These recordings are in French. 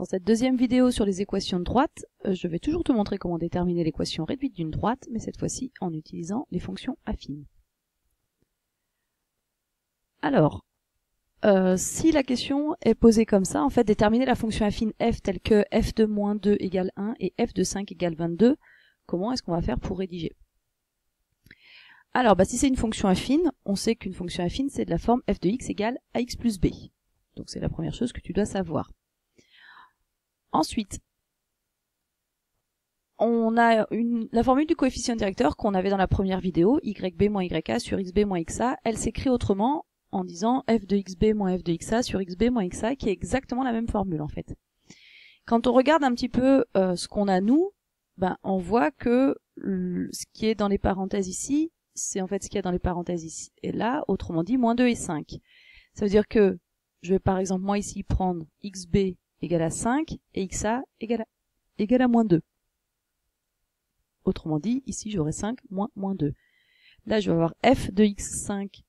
Dans cette deuxième vidéo sur les équations de droite, je vais toujours te montrer comment déterminer l'équation réduite d'une droite, mais cette fois-ci en utilisant les fonctions affines. Alors, si la question est posée comme ça, en fait, déterminer la fonction affine f telle que f de moins 2 égale 1 et f de 5 égale 22, comment est-ce qu'on va faire pour rédiger? Alors, si c'est une fonction affine, on sait qu'une fonction affine, c'est de la forme f de x égale ax plus b. Donc c'est la première chose que tu dois savoir. Ensuite, on a la formule du coefficient directeur qu'on avait dans la première vidéo, yb moins ya sur xb moins xa, elle s'écrit autrement en disant f de xb moins f de xa sur xb moins xa, qui est exactement la même formule en fait. Quand on regarde un petit peu ce qu'on a nous, on voit que ce qui est dans les parenthèses ici, c'est en fait ce qu'il y a dans les parenthèses ici et là, autrement dit moins 2 et 5. Ça veut dire que je vais par exemple moi ici prendre xb égale à 5 et xa égale à moins 2. Autrement dit, ici j'aurai 5 moins 2. Là je vais avoir f de 5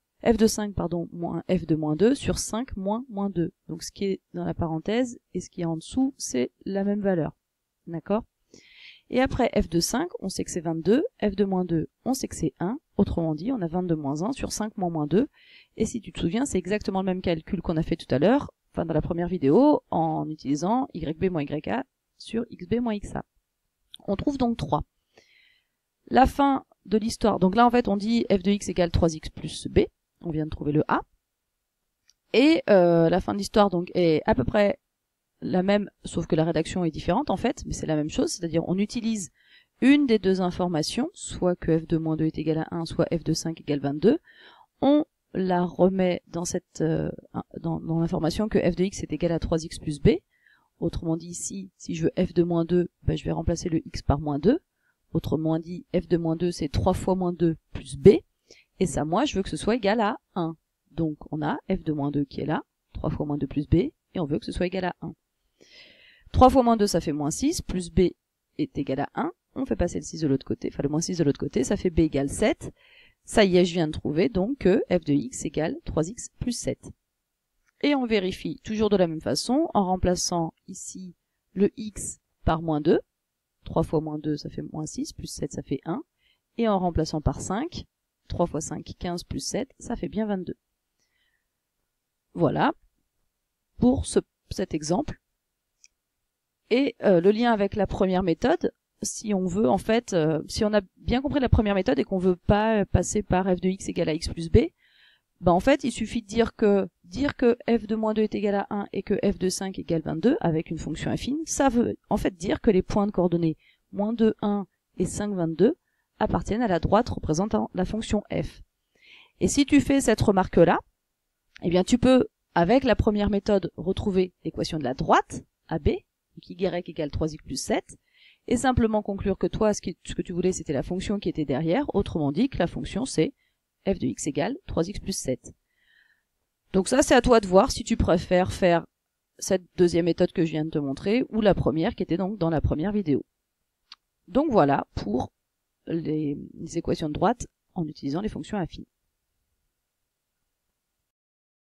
moins f de moins 2 sur 5 moins 2. Donc ce qui est dans la parenthèse et ce qui est en dessous, c'est la même valeur. D'accord? Et après f de 5, on sait que c'est 22, f de moins 2, on sait que c'est 1. Autrement dit, on a 22 moins 1 sur 5 moins 2. Et si tu te souviens, c'est exactement le même calcul qu'on a fait tout à l'heure, dans la première vidéo, en utilisant yb moins ya sur xb moins xa. On trouve donc 3. La fin de l'histoire, donc là en fait on dit f de x égale 3x plus b, on vient de trouver le a, et la fin de l'histoire donc est à peu près la même, sauf que la rédaction est différente en fait, mais c'est la même chose, c'est-à-dire on utilise une des deux informations, soit que f de moins 2 est égal à 1, soit f de 5 égale 22, on la remet dans cette dans l'information que f de x est égal à 3x plus b, autrement dit ici, si je veux f de moins 2, je vais remplacer le x par moins 2, autrement dit, f de moins 2, c'est 3 fois moins 2 plus b. Et ça, moi, je veux que ce soit égal à 1. Donc, on a f de moins 2 qui est là, 3 fois moins 2 plus b, et on veut que ce soit égal à 1. 3 fois moins 2, ça fait moins 6, plus b est égal à 1. On fait passer le 6 de l'autre côté, enfin le moins 6 de l'autre côté, ça fait b égale 7. Ça y est, je viens de trouver donc que f de x égale 3x plus 7. Et on vérifie toujours de la même façon, en remplaçant ici le x par moins 2. 3 fois moins 2, ça fait moins 6, plus 7, ça fait 1. Et en remplaçant par 5, 3 fois 5, 15, plus 7, ça fait bien 22. Voilà, pour cet exemple. Et le lien avec la première méthode, si on veut, en fait, si on a bien compris la première méthode et qu'on veut pas passer par f de x égale à x plus b, en fait, il suffit de dire que f de moins 2 est égal à 1 et que f de 5 égale 22 avec une fonction affine, ça veut en fait dire que les points de coordonnées moins 2, 1 et 5, 22 appartiennent à la droite représentant la fonction f. Et si tu fais cette remarque-là, eh bien tu peux, avec la première méthode, retrouver l'équation de la droite, AB, donc y égale 3x plus 7, et simplement conclure que toi, ce que tu voulais, c'était la fonction qui était derrière, autrement dit que la fonction c'est f de x égale 3x plus 7. Donc ça, c'est à toi de voir si tu préfères faire cette deuxième méthode que je viens de te montrer, ou la première qui était donc dans la première vidéo. Donc voilà pour les équations de droite en utilisant les fonctions affines.